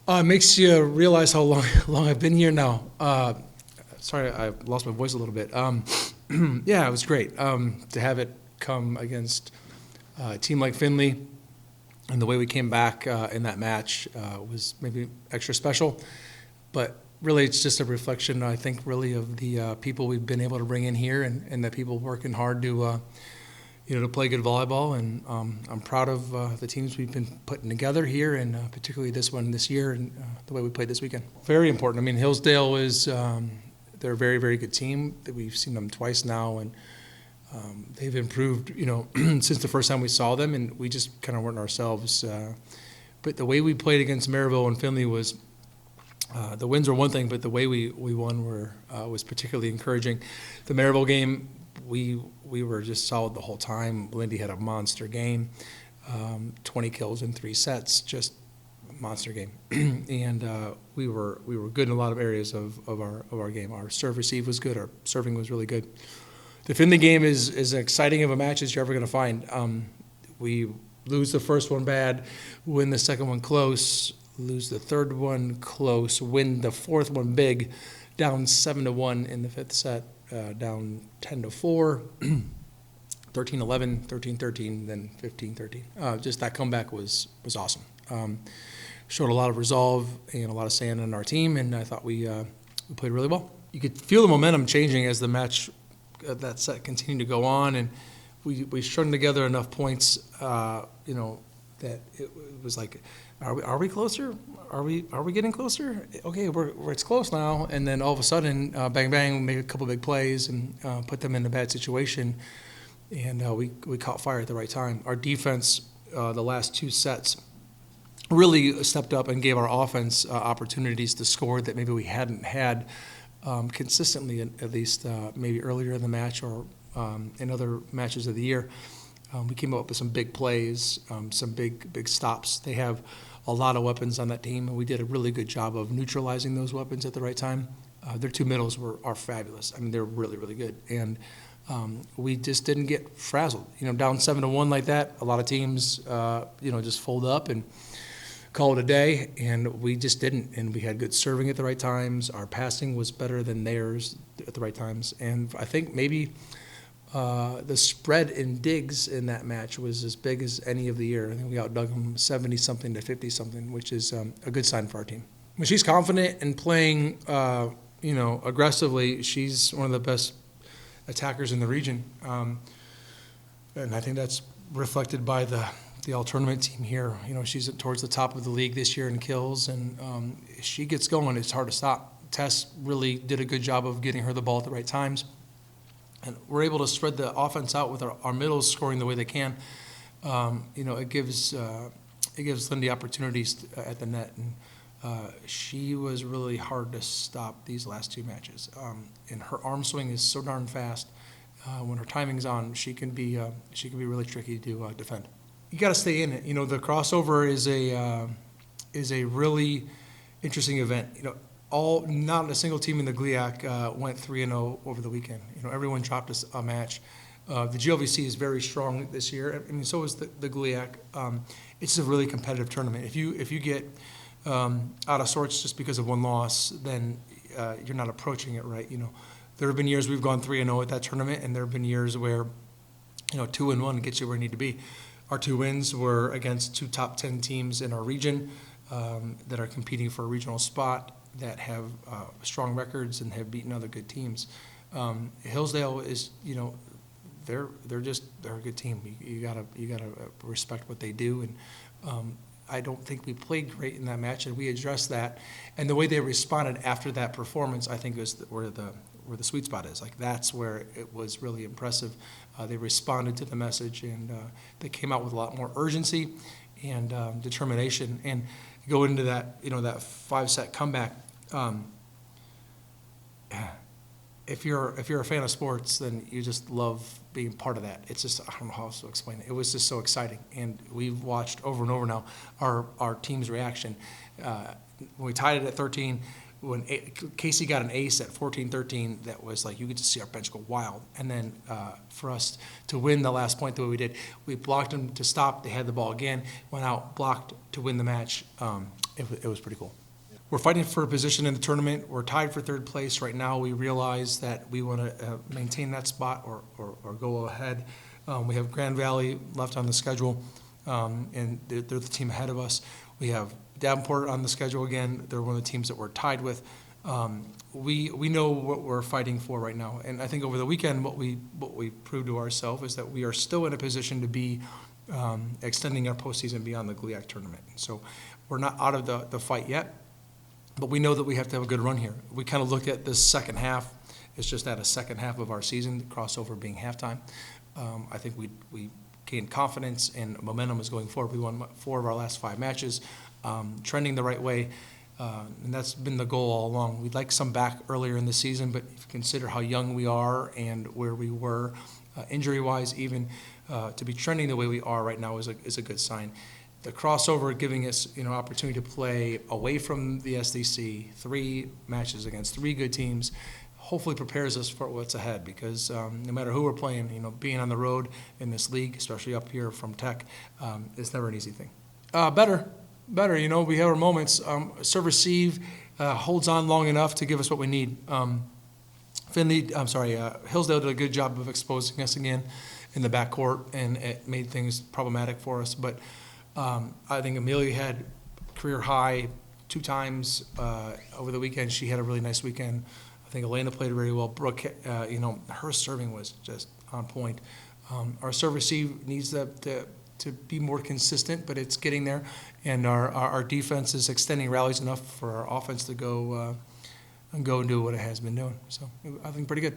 It makes you realize how long I've been here now. Sorry, I lost my voice a little bit. Yeah, it was great to have it come against a team like Findlay, and the way we came back in that match was maybe extra special. But really, it's just a reflection, I think, really of the people we've been able to bring in here, and the people working hard to to play good volleyball. And I'm proud of the teams we've been putting together here, and particularly this one this year, and the way we played this weekend. Very important. I mean, Hillsdale is they're a very, very good team. We've seen them twice now, and they've improved, since the first time we saw them, and we just kind of weren't ourselves. But the way we played against Maryville and Findlay was, the wins were one thing, but the way we won was particularly encouraging. The Maryville game, we were just solid the whole time. Lindy had a monster game, 20 kills in 3 sets, just a monster game. And we were good in a lot of areas of our game. Our serve receive was good. Our serving was really good. The Findlay game is as exciting of a match as you're ever going to find. We lose the first one bad, win the second one close, lose the third one close, win the fourth one big, down 7-1 in the 5th set, down 10-4, 13-11, 13-13, then 15-13. Just that comeback was awesome. Showed a lot of resolve and a lot of sand in our team, and I thought we played really well. You could feel the momentum changing as the match, that set continued to go on, and we strung together enough points, that it was like, are we closer? Are we getting closer? Okay, it's close now. And then all of a sudden, bang bang, we made a couple big plays and put them in a bad situation, and we caught fire at the right time. Our defense, the last 2 sets, really stepped up and gave our offense opportunities to score that maybe we hadn't had consistently, at least maybe earlier in the match or in other matches of the year. We came up with some big plays, some big stops. They have a lot of weapons on that team, and we did a really good job of neutralizing those weapons at the right time. Their 2 middles are fabulous. I mean, they're really, really good. And we just didn't get frazzled. Down 7-1 like that, a lot of teams, just fold up and call it a day, and we just didn't. And we had good serving at the right times. Our passing was better than theirs at the right times. And I think maybe the spread in digs in that match was as big as any of the year. I think we outdug them 70-something to 50-something, which is a good sign for our team. When she's confident and playing, aggressively, she's one of the best attackers in the region. And I think that's reflected by the all-tournament team here. She's towards the top of the league this year in kills, and she gets going. It's hard to stop. Tess really did a good job of getting her the ball at the right times. And we're able to spread the offense out with our middles scoring the way they can. It gives Lindy opportunities at the net, and she was really hard to stop these last 2 matches. And her arm swing is so darn fast. When her timing's on, she can be really tricky to defend. You got to stay in it. The crossover is a really interesting event. Not a single team in the GLIAC went 3-0 over the weekend. Everyone dropped a match. The GLVC is very strong this year. I mean, so is the GLIAC. It's a really competitive tournament. If you get out of sorts just because of one loss, then you're not approaching it right. There have been years we've gone 3-0 at that tournament, and there have been years where 2-1 gets you where you need to be. Our 2 wins were against 2 top 10 teams in our region that are competing for a regional spot, that have strong records and have beaten other good teams. Hillsdale is, they're a good team. You gotta respect what they do, and I don't think we played great in that match, and we addressed that. And the way they responded after that performance, I think, is where the sweet spot is. Like, that's where it was really impressive. They responded to the message, and they came out with a lot more urgency and determination. And go into that, that 5-set comeback. If you're a fan of sports, then you just love being part of that. It's just, I don't know how else to explain it. It was just so exciting, and we've watched over and over now our team's reaction. When we tied it at 13, when Casey got an ace at 14-13, that was like, you could just see our bench go wild. And then for us to win the last point the way we did, we blocked them to stop. They had the ball again, went out, blocked to win the match. It was pretty cool. We're fighting for a position in the tournament. We're tied for third place right now. We realize that we want to maintain that spot or go ahead. We have Grand Valley left on the schedule, and they're the team ahead of us. We have Davenport on the schedule again. They're one of the teams that we're tied with. We know what we're fighting for right now, and I think over the weekend what we proved to ourselves is that we are still in a position to be extending our postseason beyond the GLIAC tournament. So we're not out of the fight yet, but we know that we have to have a good run here. We kind of look at this second half. It's just at a second half of our season, the crossover being halftime. I think we gained confidence and momentum is going forward. We won 4 of our last 5 matches, trending the right way, and that's been the goal all along. We'd like some back earlier in the season, but if you consider how young we are and where we were, injury-wise even, to be trending the way we are right now is a good sign. The crossover giving us opportunity to play away from the SDC, 3 matches against 3 good teams, hopefully prepares us for what's ahead, because no matter who we're playing, being on the road in this league, especially up here from Tech, it's never an easy thing. Better, we have our moments. Serve-receive holds on long enough to give us what we need. Hillsdale did a good job of exposing us again in the backcourt, and it made things problematic for us. But I think Amelia had career high 2 times over the weekend. She had a really nice weekend. I think Elena played very well. Brooke, her serving was just on point. Our serve-receive needs to be more consistent, but it's getting there. And our defense is extending rallies enough for our offense to go and do what it has been doing. So I think pretty good.